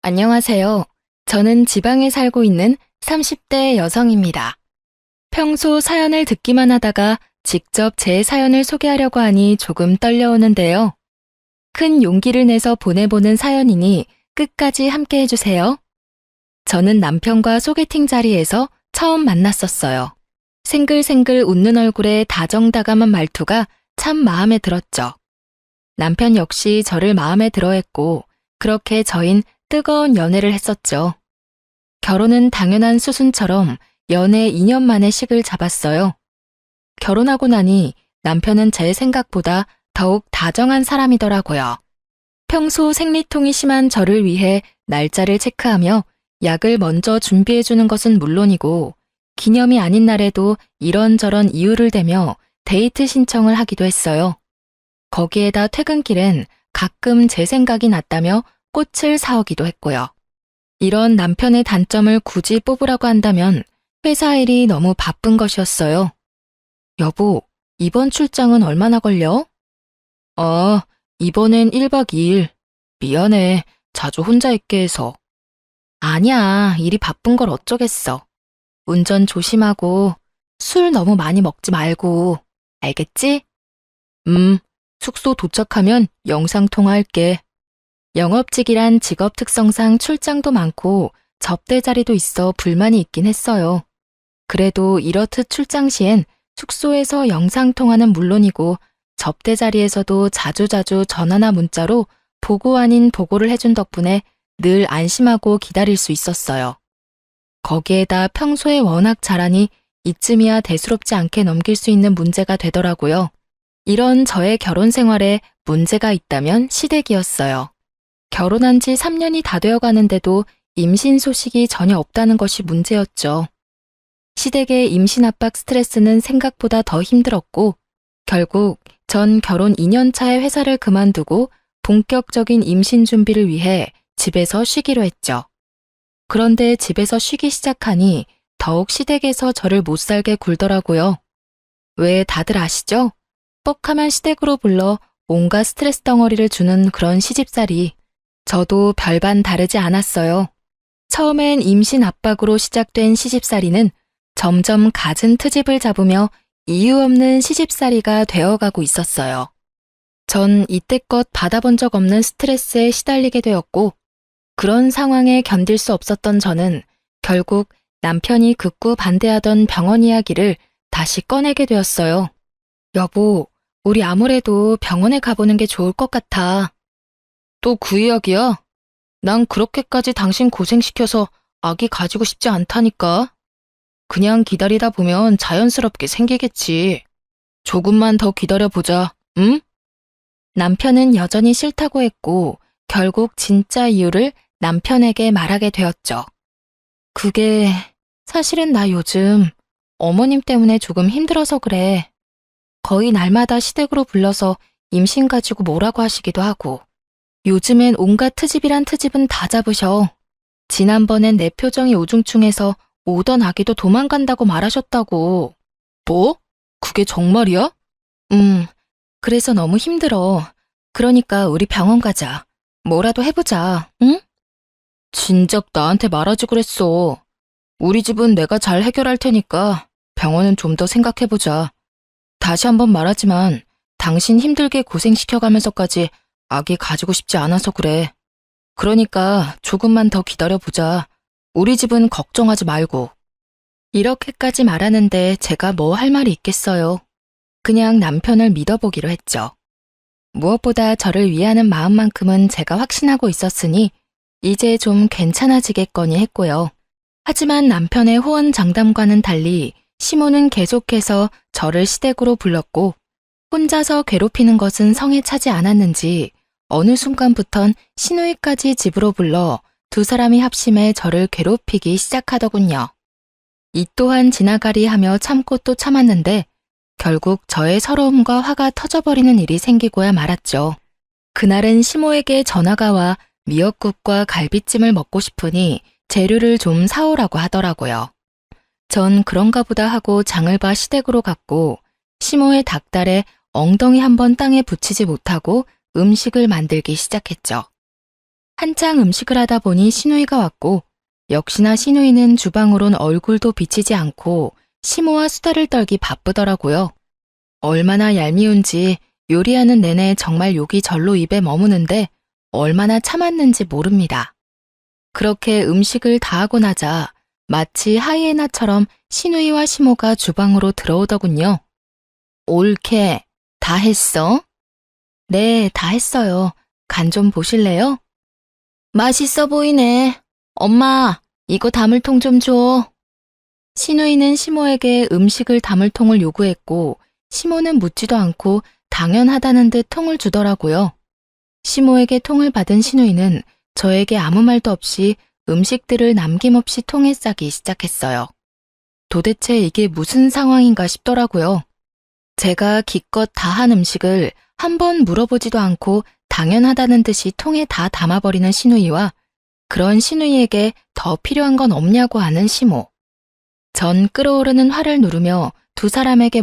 안녕하세요. 저는 지방에 살고 있는 30대 여성입니다. 평소 사연을 듣기만 하다가 직접 제 사연을 소개하려고 하니 조금 떨려오는데요. 큰 용기를 내서 보내보는 사연이니 끝까지 함께 해주세요. 저는 남편과 소개팅 자리에서 처음 만났었어요. 생글생글 웃는 얼굴에 다정다감한 말투가 참 마음에 들었죠. 남편 역시 저를 마음에 들어했고 그렇게 저흰 뜨거운 연애를 했었죠. 결혼은 당연한 수순처럼 연애 2년 만에 식을 잡았어요. 결혼하고 나니 남편은 제 생각보다 더욱 다정한 사람이더라고요. 평소 생리통이 심한 저를 위해 날짜를 체크하며 약을 먼저 준비해주는 것은 물론이고 기념이 아닌 날에도 이런저런 이유를 대며 데이트 신청을 하기도 했어요. 거기에다 퇴근길엔 가끔 제 생각이 났다며 꽃을 사오기도 했고요. 이런 남편의 단점을 굳이 뽑으라고 한다면 회사 일이 너무 바쁜 것이었어요. 여보, 이번 출장은 얼마나 걸려? 이번엔 1박 2일. 미안해, 자주 혼자 있게 해서. 아니야, 일이 바쁜 걸 어쩌겠어. 운전 조심하고 술 너무 많이 먹지 말고. 알겠지? 숙소 도착하면 영상통화할게. 영업직이란 직업 특성상 출장도 많고 접대 자리도 있어 불만이 있긴 했어요. 그래도 이렇듯 출장 시엔 숙소에서 영상통화는 물론이고 접대 자리에서도 자주자주 전화나 문자로 보고 아닌 보고를 해준 덕분에 늘 안심하고 기다릴 수 있었어요. 거기에다 평소에 워낙 잘하니 이쯤이야 대수롭지 않게 넘길 수 있는 문제가 되더라고요. 이런 저의 결혼 생활에 문제가 있다면 시댁이었어요. 결혼한 지 3년이 다 되어 가는데도 임신 소식이 전혀 없다는 것이 문제였죠. 시댁의 임신 압박 스트레스는 생각보다 더 힘들었고 결국 전 결혼 2년 차에 회사를 그만두고 본격적인 임신 준비를 위해 집에서 쉬기로 했죠. 그런데 집에서 쉬기 시작하니 더욱 시댁에서 저를 못 살게 굴더라고요. 왜 다들 아시죠? 뻑하면 시댁으로 불러 온갖 스트레스 덩어리를 주는 그런 시집살이. 저도 별반 다르지 않았어요. 처음엔 임신 압박으로 시작된 시집살이는 점점 갖은 트집을 잡으며 이유 없는 시집살이가 되어가고 있었어요. 전 이때껏 받아본 적 없는 스트레스에 시달리게 되었고 그런 상황에 견딜 수 없었던 저는 결국 남편이 극구 반대하던 병원 이야기를 다시 꺼내게 되었어요. 여보, 우리 아무래도 병원에 가보는 게 좋을 것 같아. 또 그 이야기야? 난 그렇게까지 당신 고생시켜서 아기 가지고 싶지 않다니까. 그냥 기다리다 보면 자연스럽게 생기겠지. 조금만 더 기다려보자, 응? 남편은 여전히 싫다고 했고 결국 진짜 이유를 남편에게 말하게 되었죠. 그게 사실은 나 요즘 어머님 때문에 조금 힘들어서 그래. 거의 날마다 시댁으로 불러서 임신 가지고 뭐라고 하시기도 하고 요즘엔 온갖 트집이란 트집은 다 잡으셔. 지난번엔 내 표정이 우중충해서 오던 아기도 도망간다고 말하셨다고. 뭐? 그게 정말이야? 그래서 너무 힘들어. 그러니까 우리 병원 가자. 뭐라도 해보자, 응? 진작 나한테 말하지 그랬어. 우리 집은 내가 잘 해결할 테니까 병원은 좀 더 생각해보자. 다시 한번 말하지만 당신 힘들게 고생시켜가면서까지 아기 가지고 싶지 않아서 그래. 그러니까 조금만 더 기다려보자. 우리 집은 걱정하지 말고. 이렇게까지 말하는데 제가 뭐 할 말이 있겠어요. 그냥 남편을 믿어보기로 했죠. 무엇보다 저를 위하는 마음만큼은 제가 확신하고 있었으니 이제 좀 괜찮아지겠거니 했고요. 하지만 남편의 호언장담과는 달리 시모는 계속해서 저를 시댁으로 불렀고 혼자서 괴롭히는 것은 성에 차지 않았는지 어느 순간부턴 시누이까지 집으로 불러 두 사람이 합심해 저를 괴롭히기 시작하더군요. 이 또한 지나가리 하며 참고 또 참았는데 결국 저의 서러움과 화가 터져버리는 일이 생기고야 말았죠. 그날은 시모에게 전화가 와 미역국과 갈비찜을 먹고 싶으니 재료를 좀 사오라고 하더라고요. 전 그런가 보다 하고 장을 봐 시댁으로 갔고 시모의 닭달에 엉덩이 한번 땅에 붙이지 못하고 음식을 만들기 시작했죠. 한창 음식을 하다 보니 시누이가 왔고 역시나 시누이는 주방으론 얼굴도 비치지 않고 시모와 수다를 떨기 바쁘더라고요. 얼마나 얄미운지 요리하는 내내 정말 욕이 절로 입에 머무는데 얼마나 참았는지 모릅니다. 그렇게 음식을 다 하고 나자 마치 하이에나처럼 시누이와 시모가 주방으로 들어오더군요. 옳게, 다 했어? 네, 다 했어요. 간 좀 보실래요? 맛있어 보이네. 엄마, 이거 담을 통 좀 줘. 시누이는 시모에게 음식을 담을 통을 요구했고 시모는 묻지도 않고 당연하다는 듯 통을 주더라고요. 시모에게 통을 받은 시누이는 저에게 아무 말도 없이 음식들을 남김없이 통에 싸기 시작했어요. 도대체 이게 무슨 상황인가 싶더라고요. 제가 기껏 다 한 음식을 한 번 물어보지도 않고 당연하다는 듯이 통에 다 담아버리는 시누이와 그런 시누이에게 더 필요한 건 없냐고 하는 시모. 전 끓어오르는 화를 누르며 두 사람에게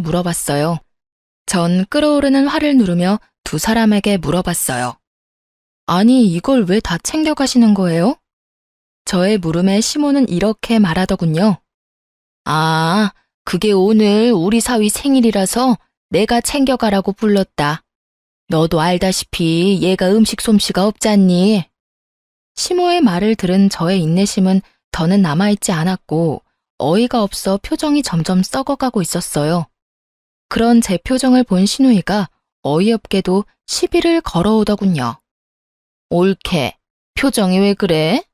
물어봤어요. 아니, 이걸 왜 다 챙겨가시는 거예요? 저의 물음에 시모는 이렇게 말하더군요. 아, 그게 오늘 우리 사위 생일이라서 내가 챙겨가라고 불렀다. 너도 알다시피 얘가 음식 솜씨가 없잖니. 시모의 말을 들은 저의 인내심은 더는 남아있지 않았고 어이가 없어 표정이 점점 썩어가고 있었어요. 그런 제 표정을 본 시누이가 어이없게도 시비를 걸어오더군요. 옳게, 표정이 왜 그래?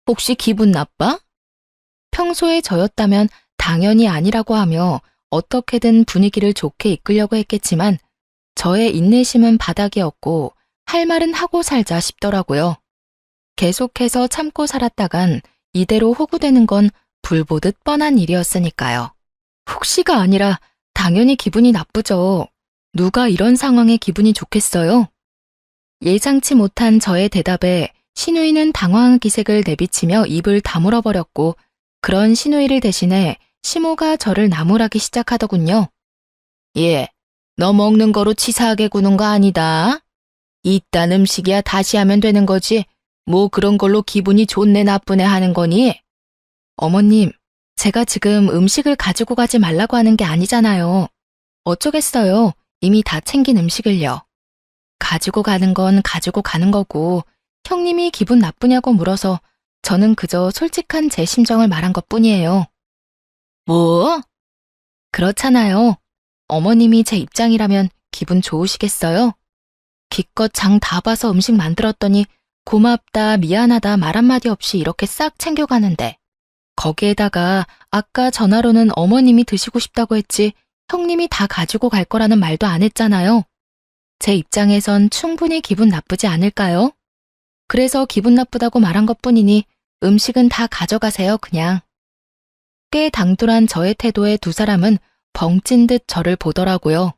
혹시 기분 나빠? 평소에 저였다면 당연히 아니라고 하며 어떻게든 분위기를 좋게 이끌려고 했겠지만 저의 인내심은 바닥이었고 할 말은 하고 살자 싶더라고요. 계속해서 참고 살았다간 이대로 호구되는 건 불보듯 뻔한 일이었으니까요. 혹시가 아니라 당연히 기분이 나쁘죠. 누가 이런 상황에 기분이 좋겠어요? 예상치 못한 저의 대답에 시누이는 당황한 기색을 내비치며 입을 다물어버렸고 그런 시누이를 대신해 시모가 저를 나무라기 시작하더군요. 예, 너 먹는 거로 치사하게 구는 거 아니다. 이딴 음식이야 다시 하면 되는 거지. 뭐 그런 걸로 기분이 좋네 나쁘네 하는 거니? 어머님, 제가 지금 음식을 가지고 가지 말라고 하는 게 아니잖아요. 어쩌겠어요. 이미 다 챙긴 음식을요. 가지고 가는 건 가지고 가는 거고 형님이 기분 나쁘냐고 물어서 저는 그저 솔직한 제 심정을 말한 것뿐이에요. 뭐? 그렇잖아요. 어머님이 제 입장이라면 기분 좋으시겠어요? 기껏 장 다 봐서 음식 만들었더니 고맙다, 미안하다 말 한마디 없이 이렇게 싹 챙겨가는데 거기에다가 아까 전화로는 어머님이 드시고 싶다고 했지 형님이 다 가지고 갈 거라는 말도 안 했잖아요. 제 입장에선 충분히 기분 나쁘지 않을까요? 그래서 기분 나쁘다고 말한 것뿐이니 음식은 다 가져가세요, 그냥. 꽤 당돌한 저의 태도에 두 사람은 벙찐 듯 저를 보더라고요.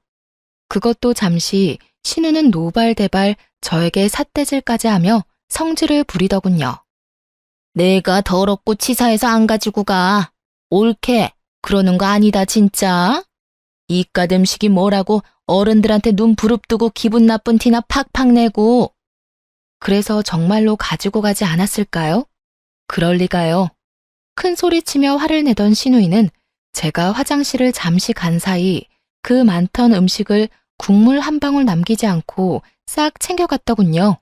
그것도 잠시 신우는 노발대발 저에게 삿대질까지 하며 성질을 부리더군요. 내가 더럽고 치사해서 안 가지고 가. 옳게, 그러는 거 아니다 진짜. 이깟 음식이 뭐라고 어른들한테 눈 부릅뜨고 기분 나쁜 티나 팍팍 내고. 그래서 정말로 가지고 가지 않았을까요? 그럴 리가요. 큰 소리치며 화를 내던 시누이는 제가 화장실을 잠시 간 사이 그 많던 음식을 국물 한 방울 남기지 않고 싹 챙겨갔더군요.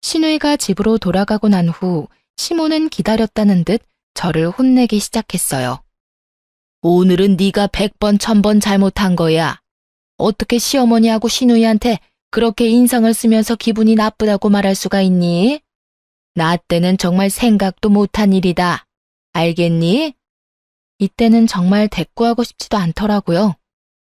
시누이가 집으로 돌아가고 난 후 시모는 기다렸다는 듯 저를 혼내기 시작했어요. 오늘은 네가 100번 1000번 잘못한 거야. 어떻게 시어머니하고 시누이한테 그렇게 인상을 쓰면서 기분이 나쁘다고 말할 수가 있니? 나 때는 정말 생각도 못한 일이다. 알겠니? 이때는 정말 대꾸하고 싶지도 않더라고요.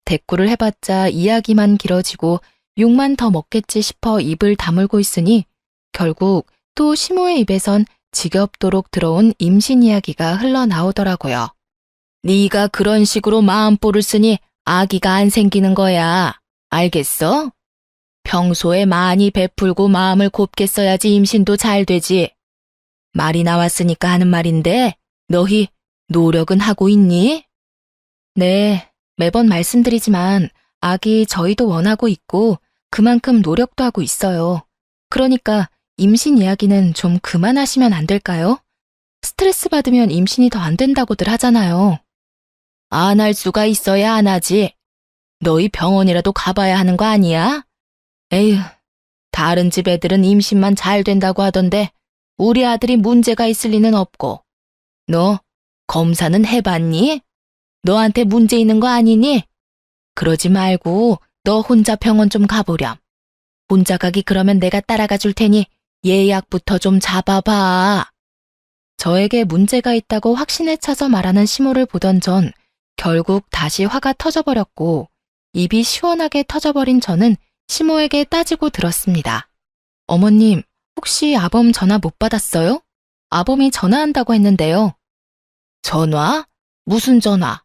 대꾸를 해봤자 이야기만 길어지고 욕만 더 먹겠지 싶어 입을 다물고 있으니 결국 또 시모의 입에선 지겹도록 들어온 임신 이야기가 흘러나오더라고요. 네가 그런 식으로 마음보를 쓰니 아기가 안 생기는 거야. 알겠어? 평소에 많이 베풀고 마음을 곱게 써야지 임신도 잘 되지. 말이 나왔으니까 하는 말인데 너희 노력은 하고 있니? 네, 매번 말씀드리지만 아기 저희도 원하고 있고 그만큼 노력도 하고 있어요. 그러니까 임신 이야기는 좀 그만하시면 안 될까요? 스트레스 받으면 임신이 더 안 된다고들 하잖아요. 안 할 수가 있어야 안 하지. 너희 병원이라도 가봐야 하는 거 아니야? 에휴, 다른 집 애들은 임신만 잘 된다고 하던데 우리 아들이 문제가 있을 리는 없고. 너 검사는 해봤니? 너한테 문제 있는 거 아니니? 그러지 말고 너 혼자 병원 좀 가보렴. 혼자 가기 그러면 내가 따라가 줄 테니 예약부터 좀 잡아봐. 저에게 문제가 있다고 확신에 차서 말하는 시모를 보던 전 결국 다시 화가 터져버렸고 입이 시원하게 터져버린 저는 시모에게 따지고 들었습니다. 어머님, 혹시 아범 전화 못 받았어요? 아범이 전화한다고 했는데요. 전화? 무슨 전화?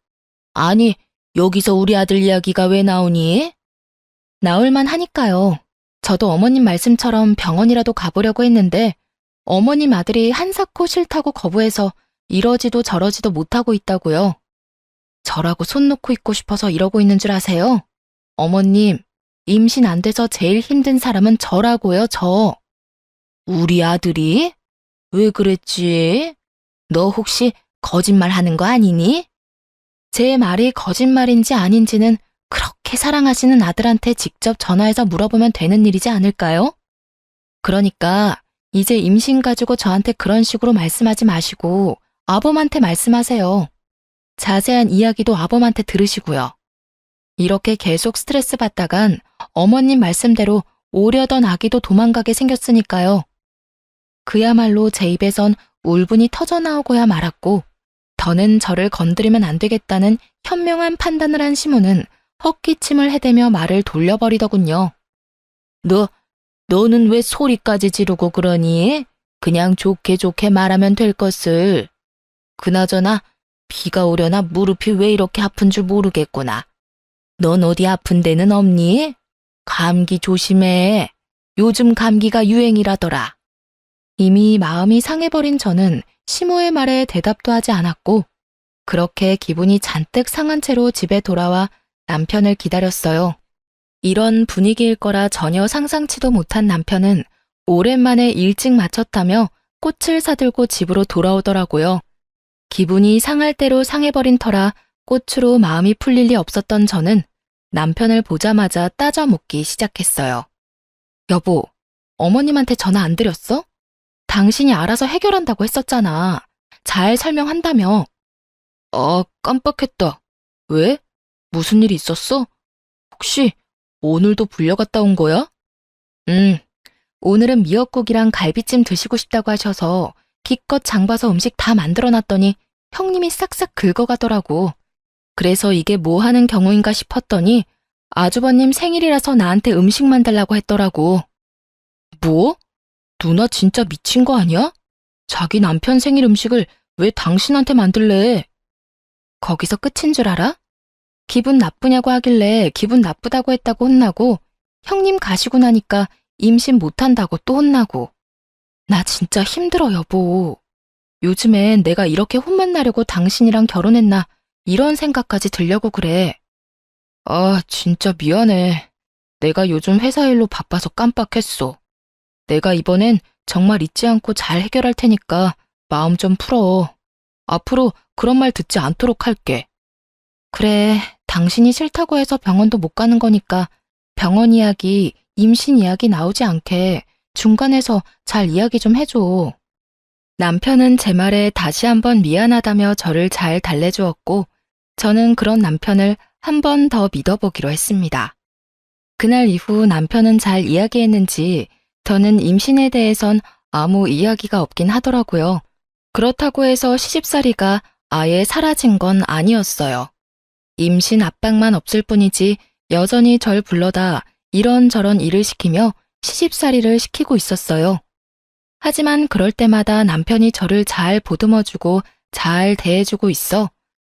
아니, 여기서 우리 아들 이야기가 왜 나오니? 나올만 하니까요. 저도 어머님 말씀처럼 병원이라도 가보려고 했는데 어머님 아들이 한사코 싫다고 거부해서 이러지도 저러지도 못하고 있다고요. 저라고 손 놓고 있고 싶어서 이러고 있는 줄 아세요? 어머님, 임신 안 돼서 제일 힘든 사람은 저라고요, 저. 우리 아들이? 왜 그랬지? 너 혹시 거짓말 하는 거 아니니? 제 말이 거짓말인지 아닌지는 그렇게 사랑하시는 아들한테 직접 전화해서 물어보면 되는 일이지 않을까요? 그러니까 이제 임신 가지고 저한테 그런 식으로 말씀하지 마시고 아범한테 말씀하세요. 자세한 이야기도 아범한테 들으시고요. 이렇게 계속 스트레스 받다간 어머님 말씀대로 오려던 아기도 도망가게 생겼으니까요. 그야말로 제 입에선 울분이 터져나오고야 말았고 더는 저를 건드리면 안 되겠다는 현명한 판단을 한 시모는 헛기침을 해대며 말을 돌려버리더군요. 너는 왜 소리까지 지르고 그러니? 그냥 좋게 좋게 말하면 될 것을. 그나저나 비가 오려나 무릎이 왜 이렇게 아픈 줄 모르겠구나. 넌 어디 아픈 데는 없니? 감기 조심해. 요즘 감기가 유행이라더라. 이미 마음이 상해버린 저는 시모의 말에 대답도 하지 않았고 그렇게 기분이 잔뜩 상한 채로 집에 돌아와 남편을 기다렸어요. 이런 분위기일 거라 전혀 상상치도 못한 남편은 오랜만에 일찍 마쳤다며 꽃을 사들고 집으로 돌아오더라고요. 기분이 상할 대로 상해버린 터라 꽃으로 마음이 풀릴 리 없었던 저는 남편을 보자마자 따져 묻기 시작했어요. 여보, 어머님한테 전화 안 드렸어? 당신이 알아서 해결한다고 했었잖아. 잘 설명한다며. 깜빡했다. 왜? 무슨 일이 있었어? 혹시 오늘도 불려갔다 온 거야? 오늘은 미역국이랑 갈비찜 드시고 싶다고 하셔서 기껏 장봐서 음식 다 만들어놨더니 형님이 싹싹 긁어가더라고. 그래서 이게 뭐 하는 경우인가 싶었더니 아주버님 생일이라서 나한테 음식 만들라고 했더라고. 뭐? 누나 진짜 미친 거 아니야? 자기 남편 생일 음식을 왜 당신한테 만들래? 거기서 끝인 줄 알아? 기분 나쁘냐고 하길래 기분 나쁘다고 했다고 혼나고 형님 가시고 나니까 임신 못한다고 또 혼나고. 나 진짜 힘들어, 여보. 요즘엔 내가 이렇게 혼만 나려고 당신이랑 결혼했나 이런 생각까지 들려고 그래. 진짜 미안해. 내가 요즘 회사 일로 바빠서 깜빡했어. 내가 이번엔 정말 잊지 않고 잘 해결할 테니까 마음 좀 풀어. 앞으로 그런 말 듣지 않도록 할게. 그래, 당신이 싫다고 해서 병원도 못 가는 거니까 병원 이야기, 임신 이야기 나오지 않게 중간에서 잘 이야기 좀 해줘. 남편은 제 말에 다시 한번 미안하다며 저를 잘 달래주었고 저는 그런 남편을 한 번 더 믿어보기로 했습니다. 그날 이후 남편은 잘 이야기했는지 저는 임신에 대해선 아무 이야기가 없긴 하더라고요. 그렇다고 해서 시집살이가 아예 사라진 건 아니었어요. 임신 압박만 없을 뿐이지 여전히 절 불러다 이런저런 일을 시키며 시집살이를 시키고 있었어요. 하지만 그럴 때마다 남편이 저를 잘 보듬어주고 잘 대해주고 있어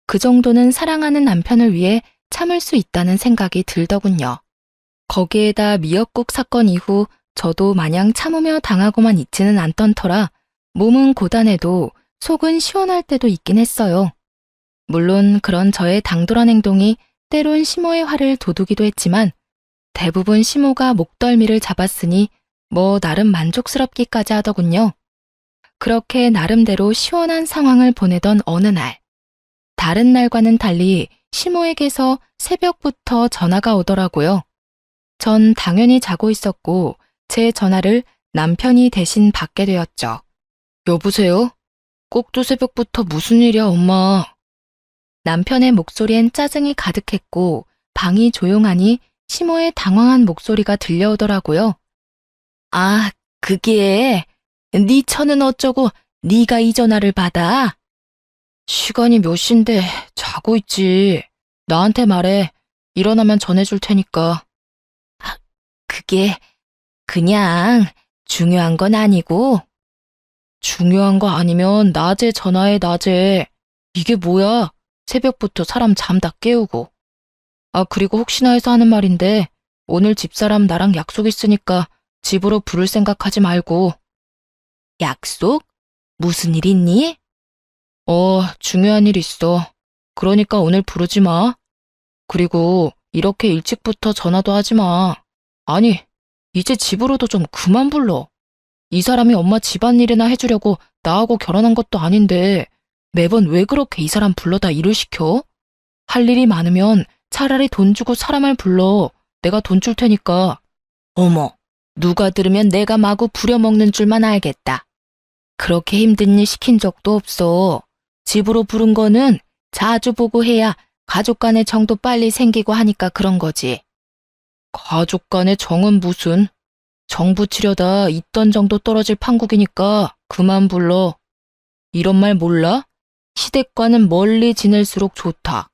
그 정도는 사랑하는 남편을 위해 참을 수 있다는 생각이 들더군요. 거기에다 미역국 사건 이후 저도 마냥 참으며 당하고만 있지는 않던 터라 몸은 고단해도 속은 시원할 때도 있긴 했어요. 물론 그런 저의 당돌한 행동이 때론 시모의 화를 돋우기도 했지만 대부분 시모가 목덜미를 잡았으니 뭐 나름 만족스럽기까지 하더군요. 그렇게 나름대로 시원한 상황을 보내던 어느 날, 다른 날과는 달리 시모에게서 새벽부터 전화가 오더라고요. 전 당연히 자고 있었고 제 전화를 남편이 대신 받게 되었죠. 여보세요? 꼭두 새벽부터 무슨 일이야, 엄마? 남편의 목소리엔 짜증이 가득했고 방이 조용하니 시모의 당황한 목소리가 들려오더라고요. 아, 그게 네 처는 어쩌고 네가 이 전화를 받아? 시간이 몇 시인데 자고 있지. 나한테 말해. 일어나면 전해줄 테니까. 그게 그냥 중요한 건 아니고. 중요한 거 아니면 낮에 전화해, 낮에. 이게 뭐야? 새벽부터 사람 잠 다 깨우고. 아, 그리고 혹시나 해서 하는 말인데 오늘 집사람 나랑 약속 있으니까 집으로 부를 생각하지 말고. 약속? 무슨 일 있니? 중요한 일 있어. 그러니까 오늘 부르지 마. 그리고 이렇게 일찍부터 전화도 하지 마. 아니, 이제 집으로도 좀 그만 불러. 이 사람이 엄마 집안일이나 해주려고 나하고 결혼한 것도 아닌데 매번 왜 그렇게 이 사람 불러다 일을 시켜? 할 일이 많으면 차라리 돈 주고 사람을 불러. 내가 돈 줄 테니까. 어머, 누가 들으면 내가 마구 부려먹는 줄만 알겠다. 그렇게 힘든 일 시킨 적도 없어. 집으로 부른 거는 자주 보고 해야 가족 간의 정도 빨리 생기고 하니까 그런 거지. 가족 간의 정은 무슨? 정 붙이려다 있던 정도 떨어질 판국이니까 그만 불러. 이런 말 몰라? 시댁과는 멀리 지낼수록 좋다.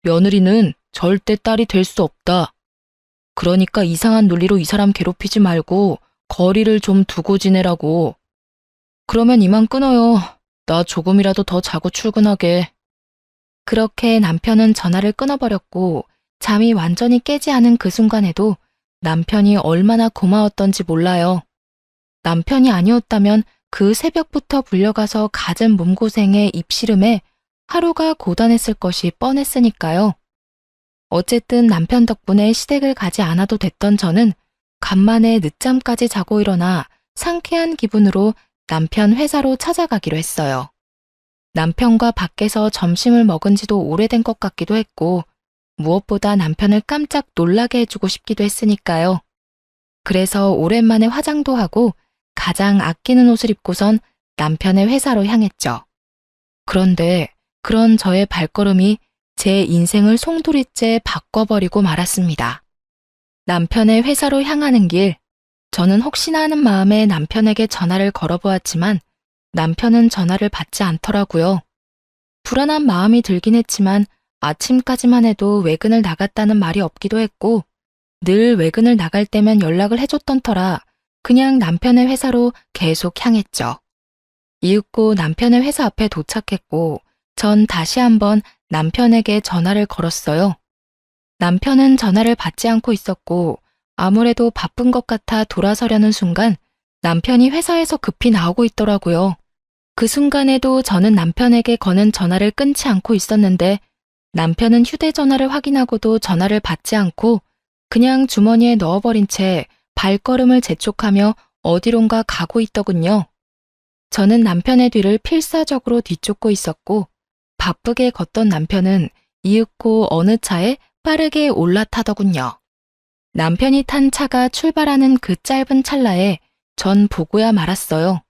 며느리는 절대 딸이 될 수 없다. 그러니까 이상한 논리로 이 사람 괴롭히지 말고 거리를 좀 두고 지내라고. 그러면 이만 끊어요. 나 조금이라도 더 자고 출근하게. 그렇게 남편은 전화를 끊어버렸고 잠이 완전히 깨지 않은 그 순간에도 남편이 얼마나 고마웠던지 몰라요. 남편이 아니었다면 그 새벽부터 불려가서 갖은 몸고생에 입씨름에 하루가 고단했을 것이 뻔했으니까요. 어쨌든 남편 덕분에 시댁을 가지 않아도 됐던 저는 간만에 늦잠까지 자고 일어나 상쾌한 기분으로 남편 회사로 찾아가기로 했어요. 남편과 밖에서 점심을 먹은 지도 오래된 것 같기도 했고 무엇보다 남편을 깜짝 놀라게 해주고 싶기도 했으니까요. 그래서 오랜만에 화장도 하고 가장 아끼는 옷을 입고선 남편의 회사로 향했죠. 그런데 그런 저의 발걸음이 제 인생을 송두리째 바꿔버리고 말았습니다. 남편의 회사로 향하는 길, 저는 혹시나 하는 마음에 남편에게 전화를 걸어보았지만 남편은 전화를 받지 않더라고요. 불안한 마음이 들긴 했지만 아침까지만 해도 외근을 나갔다는 말이 없기도 했고 늘 외근을 나갈 때면 연락을 해줬던 터라 그냥 남편의 회사로 계속 향했죠. 이윽고 남편의 회사 앞에 도착했고 전 다시 한번 남편에게 전화를 걸었어요. 남편은 전화를 받지 않고 있었고 아무래도 바쁜 것 같아 돌아서려는 순간 남편이 회사에서 급히 나오고 있더라고요. 그 순간에도 저는 남편에게 거는 전화를 끊지 않고 있었는데 남편은 휴대전화를 확인하고도 전화를 받지 않고 그냥 주머니에 넣어버린 채 발걸음을 재촉하며 어디론가 가고 있더군요. 저는 남편의 뒤를 필사적으로 뒤쫓고 있었고 바쁘게 걷던 남편은 이윽고 어느 차에 빠르게 올라타더군요. 남편이 탄 차가 출발하는 그 짧은 찰나에 전 보고야 말았어요.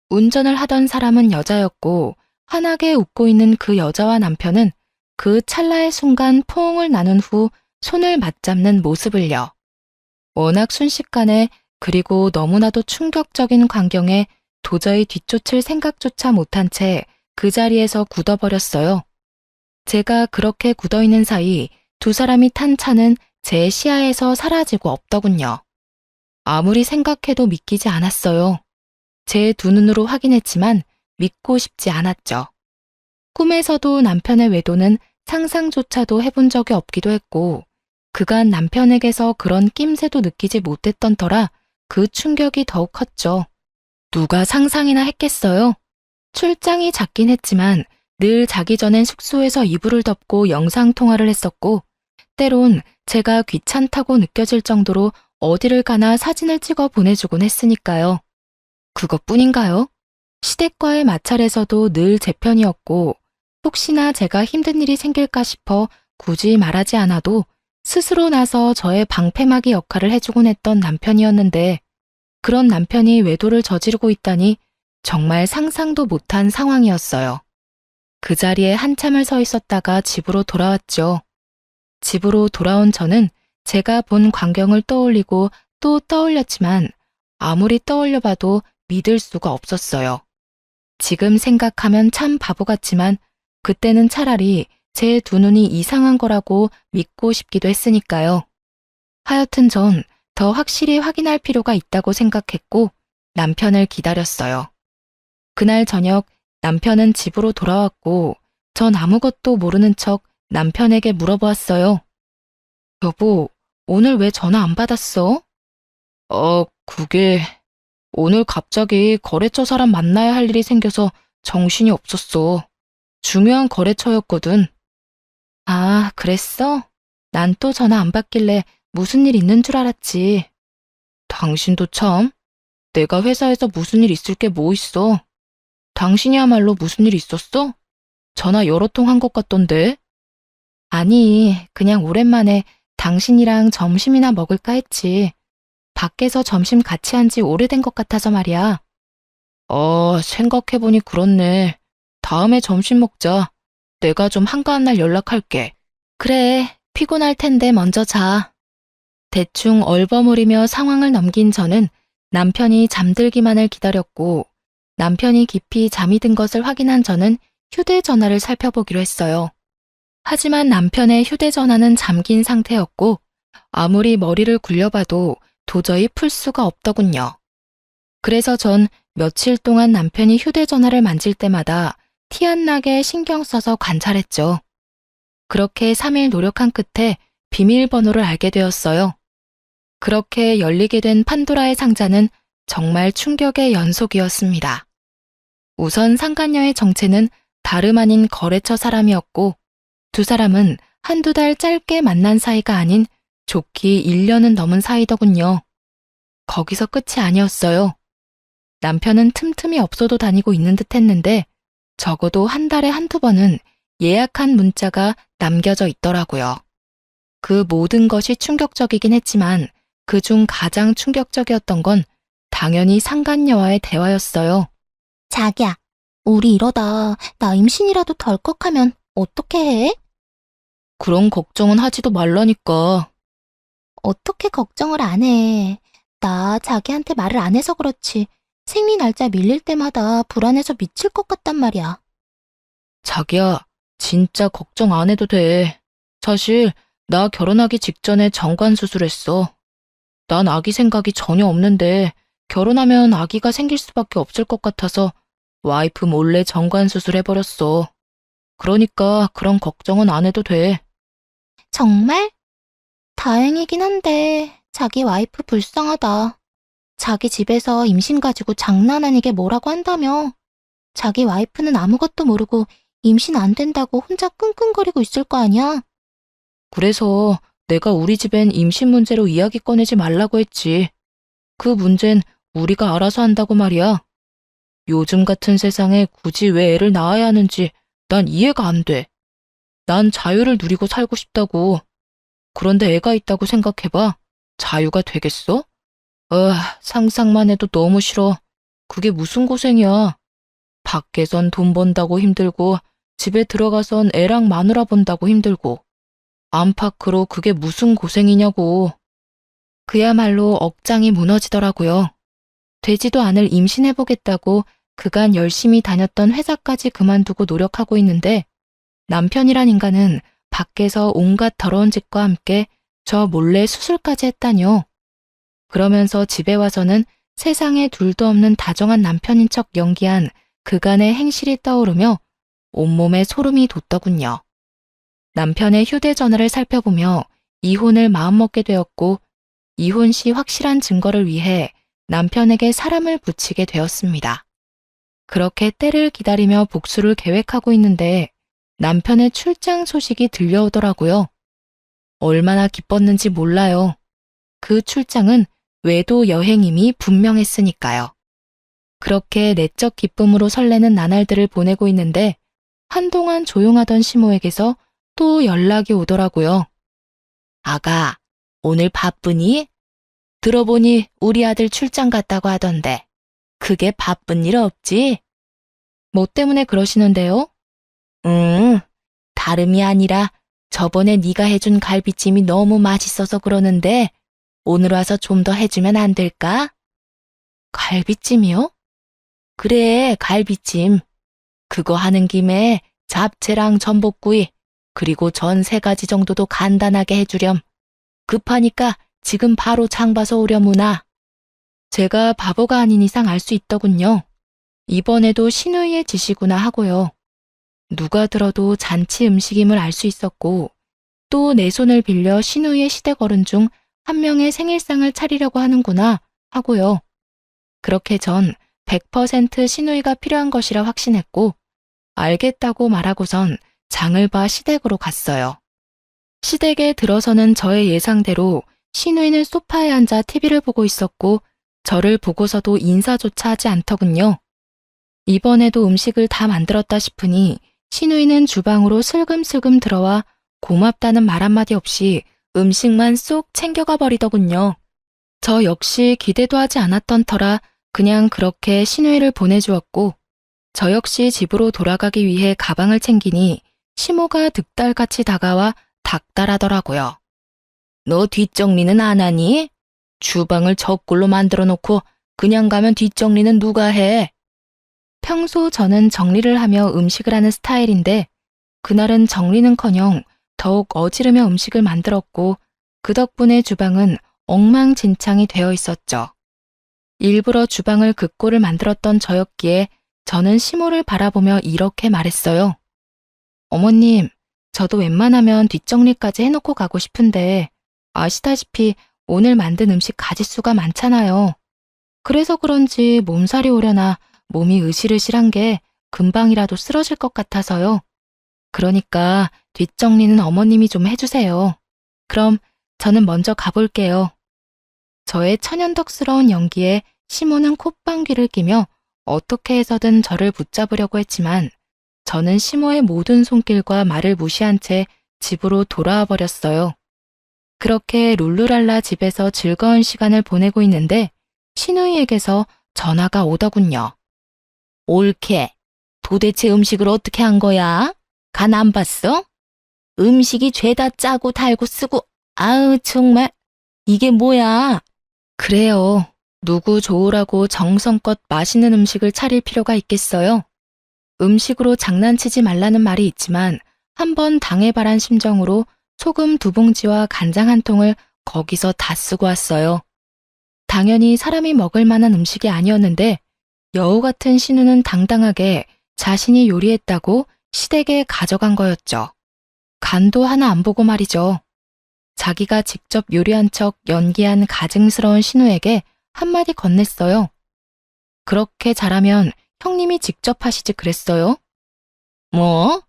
운전을 하던 사람은 여자였고 환하게 웃고 있는 그 여자와 남편은 그 찰나의 순간 포옹을 나눈 후 손을 맞잡는 모습을요. 워낙 순식간에 그리고 너무나도 충격적인 광경에 도저히 뒤쫓을 생각조차 못한 채 그 자리에서 굳어버렸어요. 제가 그렇게 굳어있는 사이 두 사람이 탄 차는 제 시야에서 사라지고 없더군요. 아무리 생각해도 믿기지 않았어요. 제 두 눈으로 확인했지만 믿고 싶지 않았죠. 꿈에서도 남편의 외도는 상상조차도 해본 적이 없기도 했고 그간 남편에게서 그런 낌새도 느끼지 못했던 터라 그 충격이 더욱 컸죠. 누가 상상이나 했겠어요? 출장이 잦긴 했지만 늘 자기 전엔 숙소에서 이불을 덮고 영상통화를 했었고 때론 제가 귀찮다고 느껴질 정도로 어디를 가나 사진을 찍어 보내주곤 했으니까요. 그것뿐인가요? 시댁과의 마찰에서도 늘 제 편이었고, 혹시나 제가 힘든 일이 생길까 싶어 굳이 말하지 않아도 스스로 나서 저의 방패막이 역할을 해주곤 했던 남편이었는데, 그런 남편이 외도를 저지르고 있다니 정말 상상도 못한 상황이었어요. 그 자리에 한참을 서 있었다가 집으로 돌아왔죠. 집으로 돌아온 저는 제가 본 광경을 떠올리고 또 떠올렸지만 아무리 떠올려봐도 믿을 수가 없었어요. 지금 생각하면 참 바보 같지만 그때는 차라리 제 두 눈이 이상한 거라고 믿고 싶기도 했으니까요. 하여튼 전 더 확실히 확인할 필요가 있다고 생각했고 남편을 기다렸어요. 그날 저녁 남편은 집으로 돌아왔고 전 아무것도 모르는 척 남편에게 물어보았어요. 여보, 오늘 왜 전화 안 받았어? 그게 오늘 갑자기 거래처 사람 만나야 할 일이 생겨서 정신이 없었어. 중요한 거래처였거든. 아, 그랬어? 난 또 전화 안 받길래 무슨 일 있는 줄 알았지. 당신도 참. 내가 회사에서 무슨 일 있을 게 뭐 있어. 당신이야말로 무슨 일 있었어? 전화 여러 통 한 것 같던데. 아니, 그냥 오랜만에 당신이랑 점심이나 먹을까 했지. 밖에서 점심 같이 한 지 오래된 것 같아서 말이야. 생각해보니 그렇네. 다음에 점심 먹자. 내가 좀 한가한 날 연락할게. 그래, 피곤할 텐데 먼저 자. 대충 얼버무리며 상황을 넘긴 저는 남편이 잠들기만을 기다렸고 남편이 깊이 잠이 든 것을 확인한 저는 휴대전화를 살펴보기로 했어요. 하지만 남편의 휴대전화는 잠긴 상태였고 아무리 머리를 굴려봐도 도저히 풀 수가 없더군요. 그래서 전 며칠 동안 남편이 휴대전화를 만질 때마다 티 안 나게 신경 써서 관찰했죠. 그렇게 3일 노력한 끝에 비밀번호를 알게 되었어요. 그렇게 열리게 된 판도라의 상자는 정말 충격의 연속이었습니다. 우선 상간녀의 정체는 다름 아닌 거래처 사람이었고 두 사람은 한두 달 짧게 만난 사이가 아닌 좋기 1년은 넘은 사이더군요. 거기서 끝이 아니었어요. 남편은 틈틈이 업소도 다니고 있는 듯 했는데 적어도 한 달에 한두 번은 예약한 문자가 남겨져 있더라고요. 그 모든 것이 충격적이긴 했지만 그중 가장 충격적이었던 건 당연히 상간녀와의 대화였어요. 자기야, 우리 이러다 나 임신이라도 덜컥하면 어떻게 해? 그런 걱정은 하지도 말라니까. 어떻게 걱정을 안 해? 나 자기한테 말을 안 해서 그렇지. 생리 날짜 밀릴 때마다 불안해서 미칠 것 같단 말이야. 자기야, 진짜 걱정 안 해도 돼. 사실 나 결혼하기 직전에 정관 수술했어. 난 아기 생각이 전혀 없는데 결혼하면 아기가 생길 수밖에 없을 것 같아서 와이프 몰래 정관 수술해버렸어. 그러니까 그런 걱정은 안 해도 돼. 정말? 다행이긴 한데 자기 와이프 불쌍하다. 자기 집에서 임신 가지고 장난 아니게 뭐라고 한다며. 자기 와이프는 아무것도 모르고 임신 안 된다고 혼자 끙끙거리고 있을 거 아니야? 그래서 내가 우리 집엔 임신 문제로 이야기 꺼내지 말라고 했지. 그 문제는 우리가 알아서 한다고 말이야. 요즘 같은 세상에 굳이 왜 애를 낳아야 하는지 난 이해가 안 돼. 난 자유를 누리고 살고 싶다고. 그런데 애가 있다고 생각해봐. 자유가 되겠어? 상상만 해도 너무 싫어. 그게 무슨 고생이야. 밖에선 돈 번다고 힘들고 집에 들어가선 애랑 마누라 본다고 힘들고 안팎으로 그게 무슨 고생이냐고. 그야말로 억장이 무너지더라고요. 되지도 않을 임신해보겠다고 그간 열심히 다녔던 회사까지 그만두고 노력하고 있는데 남편이란 인간은 밖에서 온갖 더러운 짓과 함께 저 몰래 수술까지 했다뇨. 그러면서 집에 와서는 세상에 둘도 없는 다정한 남편인 척 연기한 그간의 행실이 떠오르며 온몸에 소름이 돋더군요. 남편의 휴대전화를 살펴보며 이혼을 마음먹게 되었고 이혼 시 확실한 증거를 위해 남편에게 사람을 붙이게 되었습니다. 그렇게 때를 기다리며 복수를 계획하고 있는데 남편의 출장 소식이 들려오더라고요. 얼마나 기뻤는지 몰라요. 그 출장은 외도 여행임이 분명했으니까요. 그렇게 내적 기쁨으로 설레는 나날들을 보내고 있는데 한동안 조용하던 시모에게서 또 연락이 오더라고요. 아가, 오늘 바쁘니? 들어보니 우리 아들 출장 갔다고 하던데 그게 바쁜 일 없지? 뭐 때문에 그러시는데요? 다름이 아니라 저번에 네가 해준 갈비찜이 너무 맛있어서 그러는데 오늘 와서 좀 더 해주면 안 될까? 갈비찜이요? 그래, 갈비찜. 그거 하는 김에 잡채랑 전복구이, 그리고 전 3가지 정도도 간단하게 해주렴. 급하니까 지금 바로 장 봐서 오려무나. 제가 바보가 아닌 이상 알 수 있더군요. 이번에도 시누이의 짓이구나 하고요. 누가 들어도 잔치 음식임을 알 수 있었고 또 내 손을 빌려 시누이의 시댁어른 중 한 명의 생일상을 차리려고 하는구나 하고요. 그렇게 전 100% 시누이가 필요한 것이라 확신했고 알겠다고 말하고선 장을 봐 시댁으로 갔어요. 시댁에 들어서는 저의 예상대로 시누이는 소파에 앉아 TV를 보고 있었고 저를 보고서도 인사조차 하지 않더군요. 이번에도 음식을 다 만들었다 싶으니 시누이는 주방으로 슬금슬금 들어와 고맙다는 말 한마디 없이 음식만 쏙 챙겨가 버리더군요. 저 역시 기대도 하지 않았던 터라 그냥 그렇게 시누이를 보내주었고 저 역시 집으로 돌아가기 위해 가방을 챙기니 시모가 득달같이 다가와 닥달하더라고요. 너 뒷정리는 안 하니? 주방을 저꼴로 만들어 놓고 그냥 가면 뒷정리는 누가 해? 평소 저는 정리를 하며 음식을 하는 스타일인데 그날은 정리는커녕 더욱 어지르며 음식을 만들었고 그 덕분에 주방은 엉망진창이 되어 있었죠. 일부러 주방을 그 꼴을 만들었던 저였기에 저는 시모를 바라보며 이렇게 말했어요. 어머님, 저도 웬만하면 뒷정리까지 해놓고 가고 싶은데 아시다시피 오늘 만든 음식 가짓수가 많잖아요. 그래서 그런지 몸살이 오려나 몸이 으실으실한 게 금방이라도 쓰러질 것 같아서요. 그러니까 뒷정리는 어머님이 좀 해주세요. 그럼 저는 먼저 가볼게요. 저의 천연덕스러운 연기에 시모는 콧방귀를 끼며 어떻게 해서든 저를 붙잡으려고 했지만 저는 시모의 모든 손길과 말을 무시한 채 집으로 돌아와 버렸어요. 그렇게 룰루랄라 집에서 즐거운 시간을 보내고 있는데 시누이에게서 전화가 오더군요. 옳게, 도대체 음식을 어떻게 한 거야? 간 안 봤어? 음식이 죄다 짜고 달고 쓰고, 아우 정말, 이게 뭐야? 그래요. 누구 좋으라고 정성껏 맛있는 음식을 차릴 필요가 있겠어요? 음식으로 장난치지 말라는 말이 있지만 한번 당해바란 심정으로 소금 2봉지와 간장 1통을 거기서 다 쓰고 왔어요. 당연히 사람이 먹을 만한 음식이 아니었는데 여우 같은 신우는 당당하게 자신이 요리했다고 시댁에 가져간 거였죠. 간도 하나 안 보고 말이죠. 자기가 직접 요리한 척 연기한 가증스러운 신우에게 한마디 건넸어요. 그렇게 잘하면 형님이 직접 하시지 그랬어요? 뭐?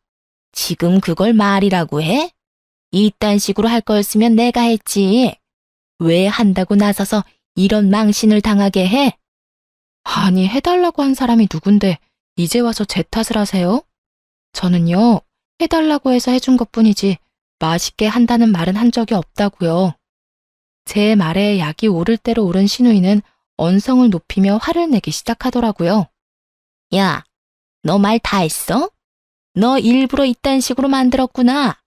지금 그걸 말이라고 해? 이딴 식으로 할 거였으면 내가 했지. 왜 한다고 나서서 이런 망신을 당하게 해? 아니, 해달라고 한 사람이 누군데 이제 와서 제 탓을 하세요? 저는요, 해달라고 해서 해준 것뿐이지 맛있게 한다는 말은 한 적이 없다고요. 제 말에 약이 오를 대로 오른 시누이는 언성을 높이며 화를 내기 시작하더라고요. 야, 너 말 다 했어? 너 일부러 이딴 식으로 만들었구나.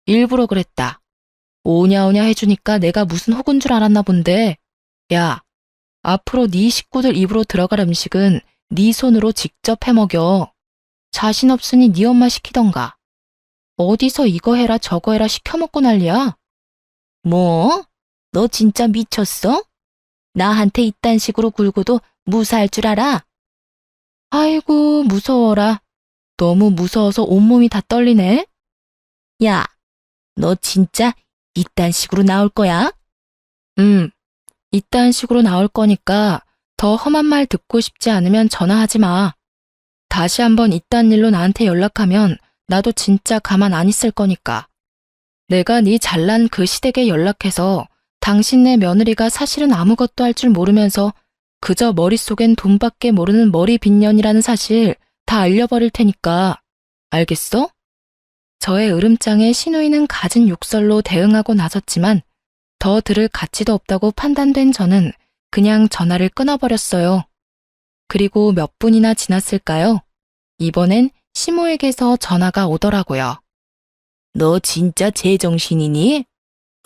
일부러 그랬다. 오냐오냐 해주니까 내가 무슨 혹은 줄 알았나 본데. 야, 앞으로 네 식구들 입으로 들어갈 음식은 네 손으로 직접 해먹여. 자신 없으니 네 엄마 시키던가. 어디서 이거 해라 저거 해라 시켜먹고 난리야. 뭐? 너 진짜 미쳤어? 나한테 이딴 식으로 굴고도 무사할 줄 알아? 아이고, 무서워라. 너무 무서워서 온몸이 다 떨리네. 야, 너 진짜 이딴 식으로 나올 거야? 이딴 식으로 나올 거니까 더 험한 말 듣고 싶지 않으면 전화하지 마. 다시 한번 이딴 일로 나한테 연락하면 나도 진짜 가만 안 있을 거니까. 내가 네 잘난 그 시댁에 연락해서 당신네 며느리가 사실은 아무것도 할 줄 모르면서 그저 머릿속엔 돈밖에 모르는 머리 빚년이라는 사실 다 알려버릴 테니까. 알겠어? 저의 으름장에 시누이는 갖은 욕설로 대응하고 나섰지만 더 들을 가치도 없다고 판단된 저는 그냥 전화를 끊어버렸어요. 그리고 몇 분이나 지났을까요? 이번엔 시모에게서 전화가 오더라고요. 너 진짜 제정신이니?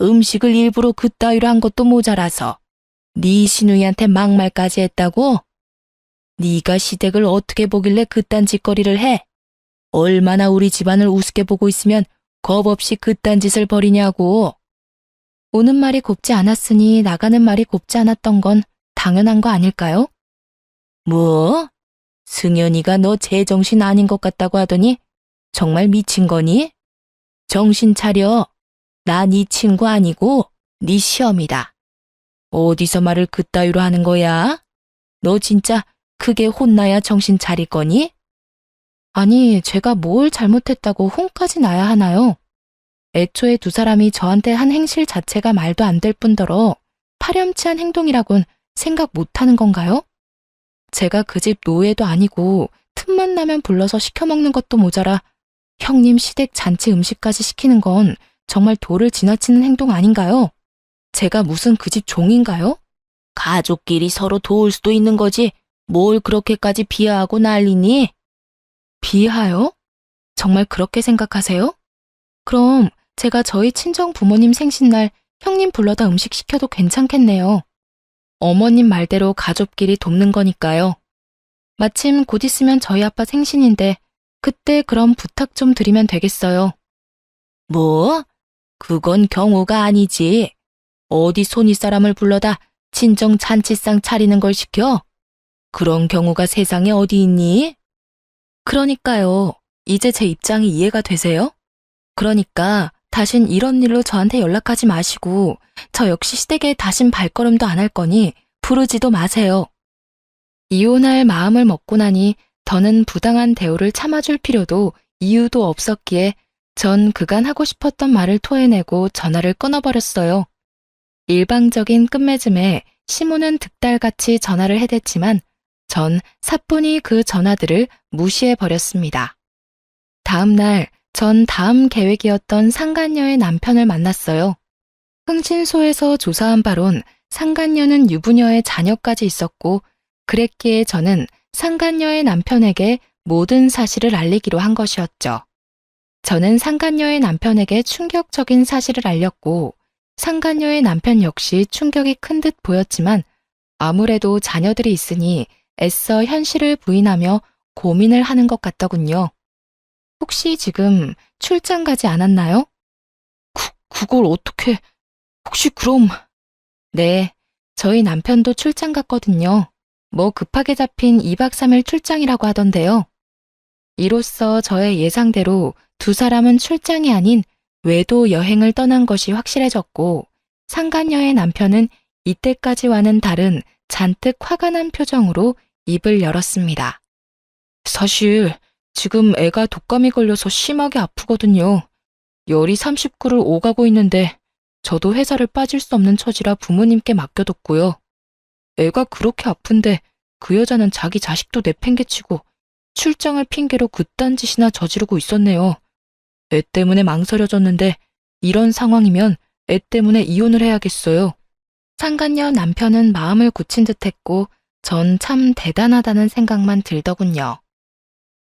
음식을 일부러 그따위로 한 것도 모자라서 네 시누이한테 막말까지 했다고? 네가 시댁을 어떻게 보길래 그딴 짓거리를 해? 얼마나 우리 집안을 우습게 보고 있으면 겁 없이 그딴 짓을 벌이냐고. 오는 말이 곱지 않았으니 나가는 말이 곱지 않았던 건 당연한 거 아닐까요? 뭐? 승연이가 너 제정신 아닌 것 같다고 하더니 정말 미친 거니? 정신 차려. 나 네 친구 아니고 네 시엄이다. 어디서 말을 그따위로 하는 거야? 너 진짜 크게 혼나야 정신 차릴 거니? 아니, 제가 뭘 잘못했다고 혼까지 나야 하나요? 애초에 두 사람이 저한테 한 행실 자체가 말도 안 될 뿐더러 파렴치한 행동이라곤 생각 못하는 건가요? 제가 그 집 노예도 아니고 틈만 나면 불러서 시켜먹는 것도 모자라 형님 시댁 잔치 음식까지 시키는 건 정말 도를 지나치는 행동 아닌가요? 제가 무슨 그 집 종인가요? 가족끼리 서로 도울 수도 있는 거지 뭘 그렇게까지 비하하고 난리니? 비하요? 정말 그렇게 생각하세요? 그럼 제가 저희 친정 부모님 생신날 형님 불러다 음식 시켜도 괜찮겠네요. 어머님 말대로 가족끼리 돕는 거니까요. 마침 곧 있으면 저희 아빠 생신인데 그때 그럼 부탁 좀 드리면 되겠어요. 뭐? 그건 경우가 아니지. 어디 손윗사람을 불러다 친정 잔치상 차리는 걸 시켜? 그런 경우가 세상에 어디 있니? 그러니까요. 이제 제 입장이 이해가 되세요? 그러니까 다신 이런 일로 저한테 연락하지 마시고 저 역시 시댁에 다신 발걸음도 안 할 거니 부르지도 마세요. 이혼할 마음을 먹고 나니 더는 부당한 대우를 참아줄 필요도 이유도 없었기에 전 그간 하고 싶었던 말을 토해내고 전화를 끊어버렸어요. 일방적인 끝맺음에 시모는 득달같이 전화를 해댔지만 전 사뿐히 그 전화들을 무시해버렸습니다. 다음 날 전 다음 계획이었던 상간녀의 남편을 만났어요. 흥신소에서 조사한 바론 상간녀는 유부녀의 자녀까지 있었고 그랬기에 저는 상간녀의 남편에게 모든 사실을 알리기로 한 것이었죠. 저는 상간녀의 남편에게 충격적인 사실을 알렸고 상간녀의 남편 역시 충격이 큰 듯 보였지만 아무래도 자녀들이 있으니 애써 현실을 부인하며 고민을 하는 것 같더군요. 혹시 지금 출장 가지 않았나요? 그걸 어떻게... 혹시 그럼... 네, 저희 남편도 출장 갔거든요. 뭐 급하게 잡힌 2박 3일 출장이라고 하던데요. 이로써 저의 예상대로 두 사람은 출장이 아닌 외도 여행을 떠난 것이 확실해졌고 상간녀의 남편은 이때까지와는 다른 잔뜩 화가 난 표정으로 입을 열었습니다. 사실 지금 애가 독감이 걸려서 심하게 아프거든요. 열이 39를 오가고 있는데 저도 회사를 빠질 수 없는 처지라 부모님께 맡겨뒀고요. 애가 그렇게 아픈데 그 여자는 자기 자식도 내팽개치고 출장을 핑계로 그딴 짓이나 저지르고 있었네요. 애 때문에 망설여졌는데 이런 상황이면 애 때문에 이혼을 해야겠어요. 상간녀 남편은 마음을 굳힌 듯했고 전 참 대단하다는 생각만 들더군요.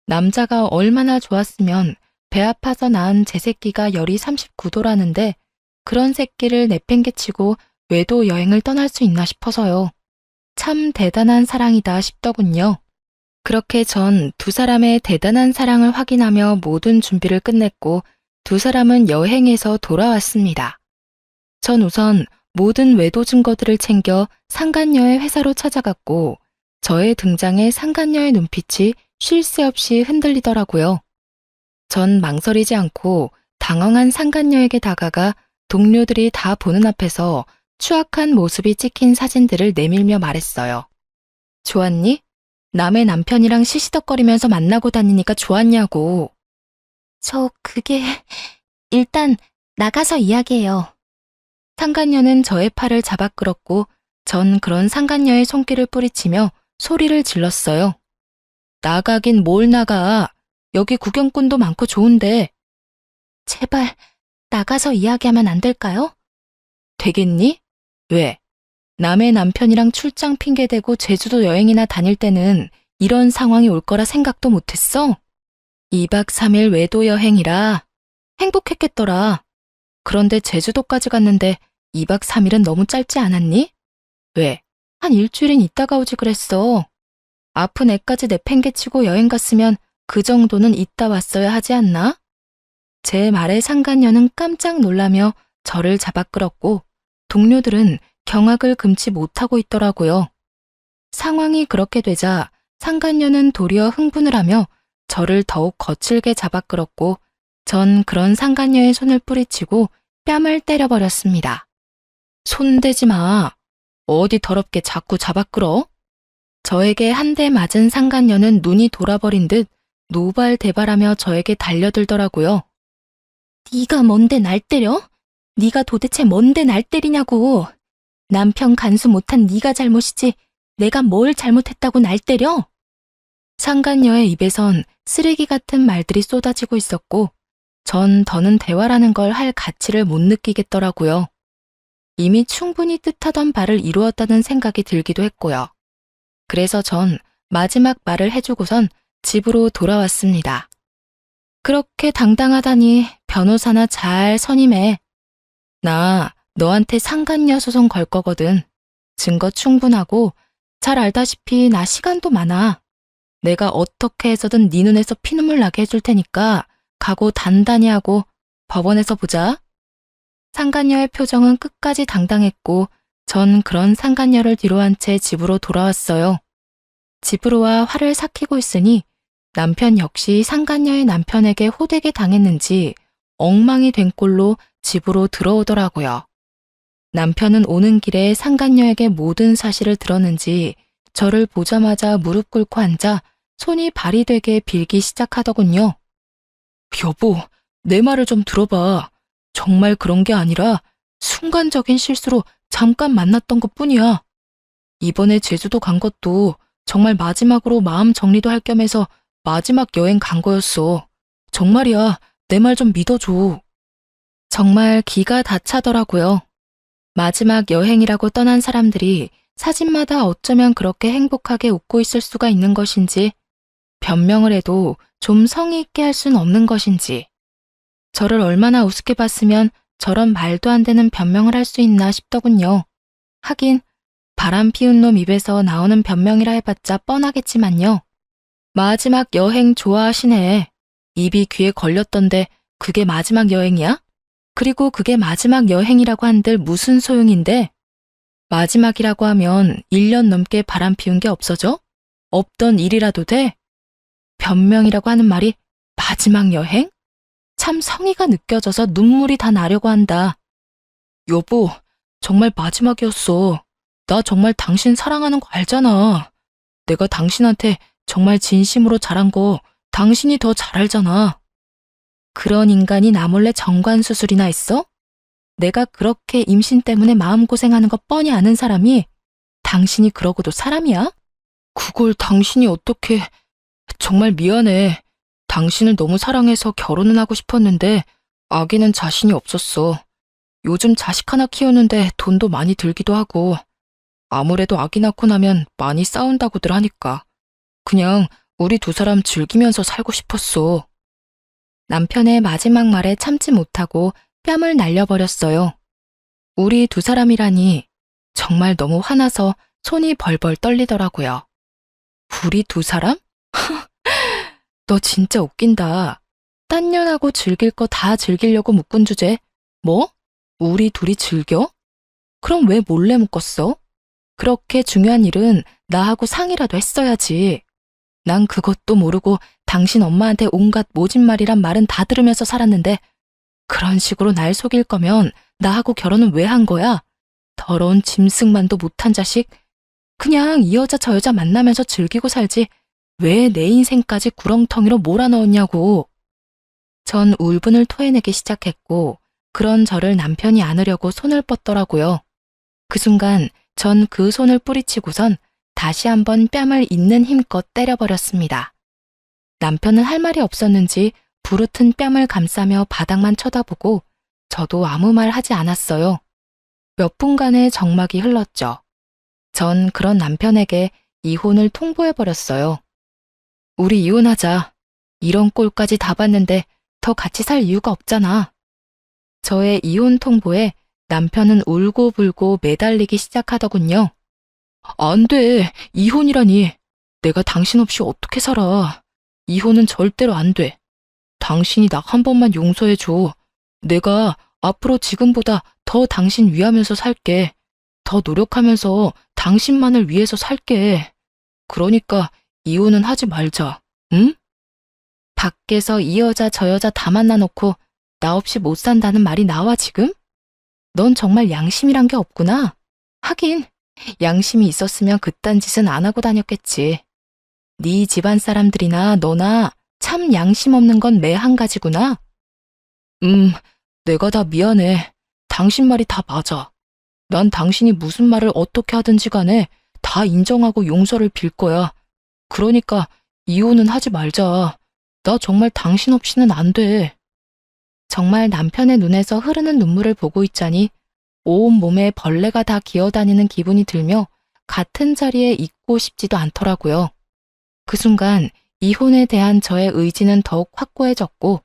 남자가 얼마나 좋았으면 배 아파서 낳은 제 새끼가 열이 39도라는데 그런 새끼를 내팽개치고 외도 여행을 떠날 수 있나 싶어서요. 참 대단한 사랑이다 싶더군요. 그렇게 전 두 사람의 대단한 사랑을 확인하며 모든 준비를 끝냈고 두 사람은 여행에서 돌아왔습니다. 전 우선 모든 외도 증거들을 챙겨 상간녀의 회사로 찾아갔고 저의 등장에 상간녀의 눈빛이 쉴 새 없이 흔들리더라고요. 전 망설이지 않고 당황한 상간녀에게 다가가 동료들이 다 보는 앞에서 추악한 모습이 찍힌 사진들을 내밀며 말했어요. 좋았니? 남의 남편이랑 시시덕거리면서 만나고 다니니까 좋았냐고. 그게... 일단 나가서 이야기해요. 상간녀는 저의 팔을 잡아 끌었고 전 그런 상간녀의 손길을 뿌리치며 소리를 질렀어요. 나가긴 뭘 나가. 여기 구경꾼도 많고 좋은데. 제발 나가서 이야기하면 안 될까요? 되겠니? 왜? 남의 남편이랑 출장 핑계대고 제주도 여행이나 다닐 때는 이런 상황이 올 거라 생각도 못했어? 2박 3일 외도 여행이라 행복했겠더라. 그런데 제주도까지 갔는데 2박 3일은 너무 짧지 않았니? 왜? 한 일주일은 있다가 오지 그랬어. 아픈 애까지 내팽개치고 여행 갔으면 그 정도는 있다 왔어야 하지 않나? 제 말에 상간녀는 깜짝 놀라며 저를 잡아 끌었고 동료들은 경악을 금치 못하고 있더라고요. 상황이 그렇게 되자 상간녀는 도리어 흥분을 하며 저를 더욱 거칠게 잡아 끌었고 전 그런 상간녀의 손을 뿌리치고 뺨을 때려버렸습니다. 손대지 마. 어디 더럽게 자꾸 잡아 끌어? 저에게 한 대 맞은 상간녀는 눈이 돌아버린 듯 노발대발하며 저에게 달려들더라고요. 네가 뭔데 날 때려? 네가 도대체 뭔데 날 때리냐고. 남편 간수 못한 네가 잘못이지 내가 뭘 잘못했다고 날 때려? 상간녀의 입에선 쓰레기 같은 말들이 쏟아지고 있었고 전 더는 대화라는 걸 할 가치를 못 느끼겠더라고요. 이미 충분히 뜻하던 바를 이루었다는 생각이 들기도 했고요. 그래서 전 마지막 말을 해주고선 집으로 돌아왔습니다. 그렇게 당당하다니 변호사나 잘 선임해. 나 너한테 상간녀 소송 걸 거거든. 증거 충분하고 잘 알다시피 나 시간도 많아. 내가 어떻게 해서든 네 눈에서 피눈물 나게 해줄 테니까 각오 단단히 하고 법원에서 보자. 상간녀의 표정은 끝까지 당당했고 전 그런 상간녀를 뒤로 한 채 집으로 돌아왔어요. 집으로 와 화를 삭히고 있으니 남편 역시 상간녀의 남편에게 호되게 당했는지 엉망이 된 꼴로 집으로 들어오더라고요. 남편은 오는 길에 상간녀에게 모든 사실을 들었는지 저를 보자마자 무릎 꿇고 앉아 손이 발이 되게 빌기 시작하더군요. 여보, 내 말을 좀 들어봐. 정말 그런 게 아니라 순간적인 실수로 잠깐 만났던 것 뿐이야. 이번에 제주도 간 것도 정말 마지막으로 마음 정리도 할 겸해서 마지막 여행 간 거였어. 정말이야. 내 말 좀 믿어줘. 정말 기가 다 차더라고요. 마지막 여행이라고 떠난 사람들이 사진마다 어쩌면 그렇게 행복하게 웃고 있을 수가 있는 것인지, 변명을 해도 좀 성의 있게 할 순 없는 것인지, 저를 얼마나 우습게 봤으면 저런 말도 안 되는 변명을 할 수 있나 싶더군요. 하긴 바람 피운 놈 입에서 나오는 변명이라 해봤자 뻔하겠지만요. 마지막 여행 좋아하시네. 입이 귀에 걸렸던데 그게 마지막 여행이야? 그리고 그게 마지막 여행이라고 한들 무슨 소용인데? 마지막이라고 하면 1년 넘게 바람 피운 게 없어져? 없던 일이라도 돼? 변명이라고 하는 말이 마지막 여행? 참 성의가 느껴져서 눈물이 다 나려고 한다. 여보, 정말 마지막이었어. 나 정말 당신 사랑하는 거 알잖아. 내가 당신한테 정말 진심으로 잘한 거 당신이 더 잘 알잖아. 그런 인간이 나 몰래 정관수술이나 했어? 내가 그렇게 임신 때문에 마음고생하는 거 뻔히 아는 사람이 당신이 그러고도 사람이야? 그걸 당신이 어떻게... 정말 미안해. 당신을 너무 사랑해서 결혼은 하고 싶었는데 아기는 자신이 없었어. 요즘 자식 하나 키우는데 돈도 많이 들기도 하고 아무래도 아기 낳고 나면 많이 싸운다고들 하니까 그냥 우리 두 사람 즐기면서 살고 싶었어. 남편의 마지막 말에 참지 못하고 뺨을 날려버렸어요. 우리 두 사람이라니 정말 너무 화나서 손이 벌벌 떨리더라고요. 우리 두 사람? 너 진짜 웃긴다. 딴 년하고 즐길 거 다 즐기려고 묶은 주제. 뭐? 우리 둘이 즐겨? 그럼 왜 몰래 묶었어? 그렇게 중요한 일은 나하고 상의라도 했어야지. 난 그것도 모르고 당신 엄마한테 온갖 모진말이란 말은 다 들으면서 살았는데 그런 식으로 날 속일 거면 나하고 결혼은 왜 한 거야? 더러운 짐승만도 못한 자식. 그냥 이 여자 저 여자 만나면서 즐기고 살지 왜 내 인생까지 구렁텅이로 몰아넣었냐고. 전 울분을 토해내기 시작했고 그런 저를 남편이 안으려고 손을 뻗더라고요. 그 순간 전 그 손을 뿌리치고선 다시 한번 뺨을 있는 힘껏 때려버렸습니다. 남편은 할 말이 없었는지 부르튼 뺨을 감싸며 바닥만 쳐다보고 저도 아무 말 하지 않았어요. 몇 분간의 정막이 흘렀죠. 전 그런 남편에게 이혼을 통보해버렸어요. 우리 이혼하자. 이런 꼴까지 다 봤는데 더 같이 살 이유가 없잖아. 저의 이혼 통보에 남편은 울고불고 매달리기 시작하더군요. 안 돼. 이혼이라니. 내가 당신 없이 어떻게 살아. 이혼은 절대로 안 돼. 당신이 나 한 번만 용서해줘. 내가 앞으로 지금보다 더 당신 위하면서 살게. 더 노력하면서 당신만을 위해서 살게. 그러니까 이혼은 하지 말자. 응? 밖에서 이 여자 저 여자 다 만나놓고 나 없이 못 산다는 말이 나와 지금? 넌 정말 양심이란 게 없구나. 하긴 양심이 있었으면 그딴 짓은 안 하고 다녔겠지. 네 집안 사람들이나 너나 참 양심 없는 건 매 한 가지구나. 내가 다 미안해. 당신 말이 다 맞아. 난 당신이 무슨 말을 어떻게 하든지 간에 다 인정하고 용서를 빌 거야. 그러니까 이혼은 하지 말자. 나 정말 당신 없이는 안 돼. 정말 남편의 눈에서 흐르는 눈물을 보고 있자니 온몸에 벌레가 다 기어다니는 기분이 들며 같은 자리에 있고 싶지도 않더라고요. 그 순간 이혼에 대한 저의 의지는 더욱 확고해졌고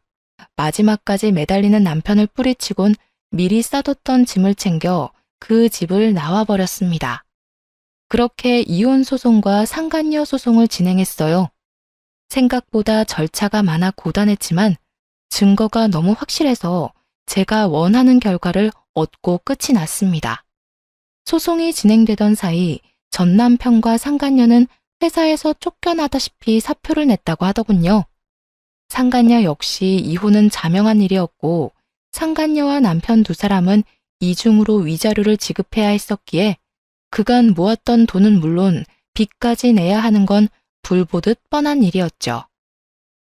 마지막까지 매달리는 남편을 뿌리치곤 미리 싸뒀던 짐을 챙겨 그 집을 나와버렸습니다. 그렇게 이혼 소송과 상간녀 소송을 진행했어요. 생각보다 절차가 많아 고단했지만 증거가 너무 확실해서 제가 원하는 결과를 얻고 끝이 났습니다. 소송이 진행되던 사이 전 남편과 상간녀는 회사에서 쫓겨나다시피 사표를 냈다고 하더군요. 상간녀 역시 이혼은 자명한 일이었고 상간녀와 남편 두 사람은 이중으로 위자료를 지급해야 했었기에 그간 모았던 돈은 물론 빚까지 내야 하는 건 불보듯 뻔한 일이었죠.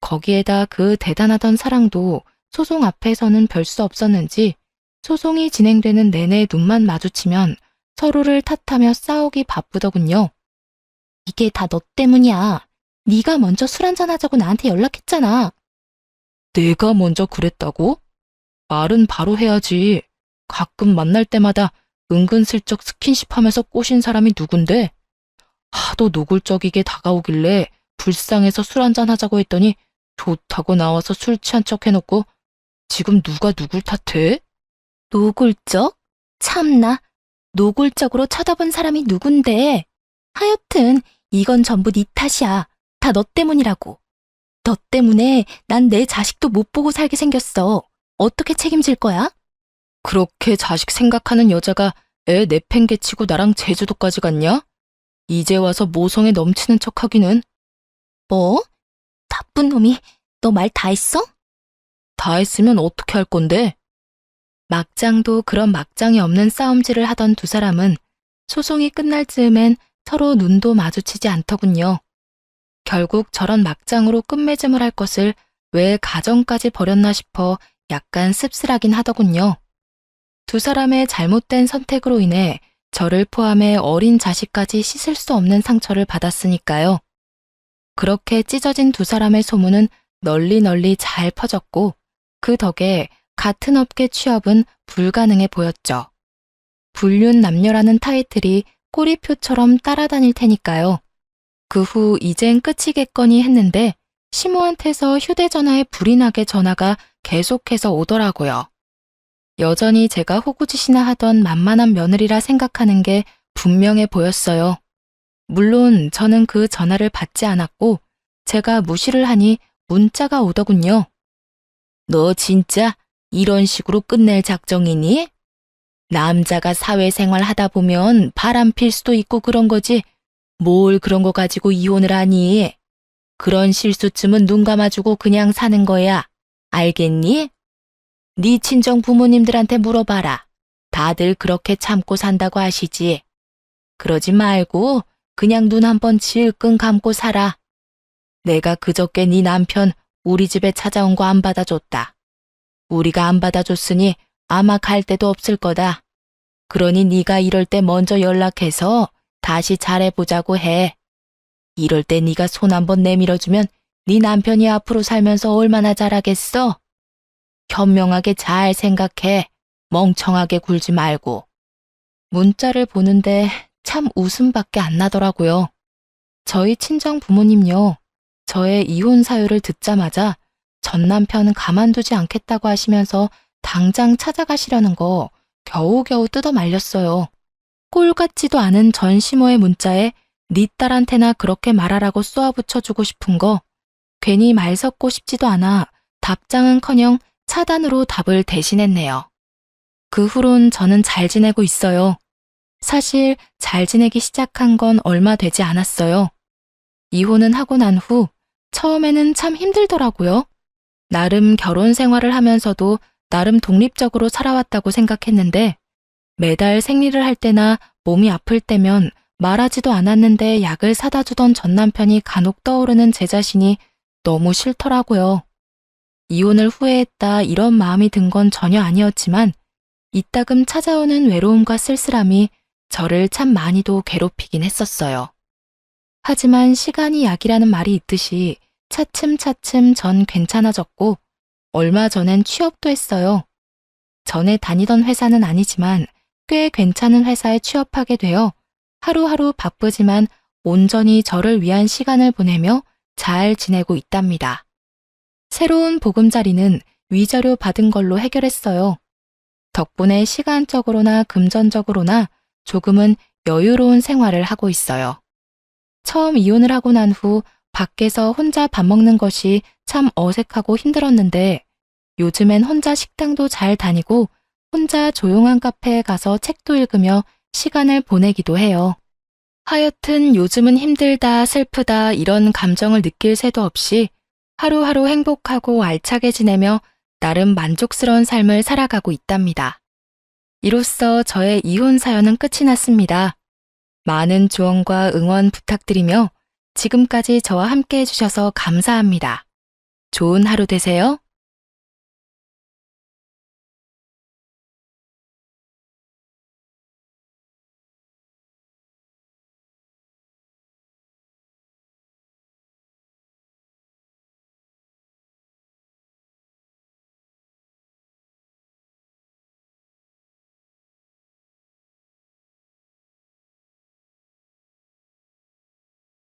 거기에다 그 대단하던 사랑도 소송 앞에서는 별 수 없었는지 소송이 진행되는 내내 눈만 마주치면 서로를 탓하며 싸우기 바쁘더군요. 이게 다 너 때문이야. 네가 먼저 술 한잔 하자고 나한테 연락했잖아. 내가 먼저 그랬다고? 말은 바로 해야지. 가끔 만날 때마다 은근슬쩍 스킨십 하면서 꼬신 사람이 누군데? 하도 노골적이게 다가오길래 불쌍해서 술 한잔 하자고 했더니 좋다고 나와서 술 취한 척 해놓고 지금 누가 누굴 탓해? 노골적? 참나, 노골적으로 쳐다본 사람이 누군데? 하여튼 이건 전부 네 탓이야. 다 너 때문이라고. 너 때문에 난 내 자식도 못 보고 살게 생겼어. 어떻게 책임질 거야? 그렇게 자식 생각하는 여자가 애 내팽개치고 나랑 제주도까지 갔냐? 이제 와서 모성에 넘치는 척하기는. 뭐? 나쁜 놈이 너 말 다 했어? 다 했으면 어떻게 할 건데? 막장도 그런 막장이 없는 싸움질을 하던 두 사람은 소송이 끝날 즈음엔 서로 눈도 마주치지 않더군요. 결국 저런 막장으로 끝맺음을 할 것을 왜 가정까지 버렸나 싶어 약간 씁쓸하긴 하더군요. 두 사람의 잘못된 선택으로 인해 저를 포함해 어린 자식까지 씻을 수 없는 상처를 받았으니까요. 그렇게 찢어진 두 사람의 소문은 널리 널리 잘 퍼졌고 그 덕에 같은 업계 취업은 불가능해 보였죠. 불륜 남녀라는 타이틀이 꼬리표처럼 따라다닐 테니까요. 그 후 이젠 끝이겠거니 했는데 시모한테서 휴대전화에 불이 나게 전화가 계속해서 오더라고요. 여전히 제가 호구짓이나 하던 만만한 며느리라 생각하는 게 분명해 보였어요. 물론 저는 그 전화를 받지 않았고 제가 무시를 하니 문자가 오더군요. 너 진짜 이런 식으로 끝낼 작정이니? 남자가 사회생활 하다 보면 바람 필 수도 있고 그런 거지. 뭘 그런 거 가지고 이혼을 하니? 그런 실수쯤은 눈 감아주고 그냥 사는 거야. 알겠니? 네 친정 부모님들한테 물어봐라. 다들 그렇게 참고 산다고 하시지. 그러지 말고 그냥 눈 한번 질끈 감고 살아. 내가 그저께 네 남편 우리 집에 찾아온 거 안 받아줬다. 우리가 안 받아줬으니 아마 갈 데도 없을 거다. 그러니 네가 이럴 때 먼저 연락해서 다시 잘해보자고 해. 이럴 때 네가 손 한번 내밀어주면 네 남편이 앞으로 살면서 얼마나 잘하겠어? 현명하게 잘 생각해. 멍청하게 굴지 말고. 문자를 보는데 참 웃음밖에 안 나더라고요. 저희 친정 부모님요. 저의 이혼 사유를 듣자마자 전 남편 가만두지 않겠다고 하시면서 당장 찾아가시려는 거 겨우겨우 뜯어 말렸어요. 꼴 같지도 않은 전시모의 문자에 네 딸한테나 그렇게 말하라고 쏘아붙여주고 싶은 거 괜히 말 섞고 싶지도 않아 답장은커녕 차단으로 답을 대신했네요. 그 후론 저는 잘 지내고 있어요. 사실 잘 지내기 시작한 건 얼마 되지 않았어요. 이혼은 하고 난 후 처음에는 참 힘들더라고요. 나름 결혼 생활을 하면서도 나름 독립적으로 살아왔다고 생각했는데 매달 생리를 할 때나 몸이 아플 때면 말하지도 않았는데 약을 사다 주던 전 남편이 간혹 떠오르는 제 자신이 너무 싫더라고요. 이혼을 후회했다 이런 마음이 든 건 전혀 아니었지만 이따금 찾아오는 외로움과 쓸쓸함이 저를 참 많이도 괴롭히긴 했었어요. 하지만 시간이 약이라는 말이 있듯이 차츰차츰 전 괜찮아졌고 얼마 전엔 취업도 했어요. 전에 다니던 회사는 아니지만 꽤 괜찮은 회사에 취업하게 되어 하루하루 바쁘지만 온전히 저를 위한 시간을 보내며 잘 지내고 있답니다. 새로운 보금자리는 위자료 받은 걸로 해결했어요. 덕분에 시간적으로나 금전적으로나 조금은 여유로운 생활을 하고 있어요. 처음 이혼을 하고 난 후 밖에서 혼자 밥 먹는 것이 참 어색하고 힘들었는데 요즘엔 혼자 식당도 잘 다니고 혼자 조용한 카페에 가서 책도 읽으며 시간을 보내기도 해요. 하여튼 요즘은 힘들다, 슬프다 이런 감정을 느낄 새도 없이 하루하루 행복하고 알차게 지내며 나름 만족스러운 삶을 살아가고 있답니다. 이로써 저의 이혼 사연은 끝이 났습니다. 많은 조언과 응원 부탁드리며 지금까지 저와 함께 해주셔서 감사합니다. 좋은 하루 되세요.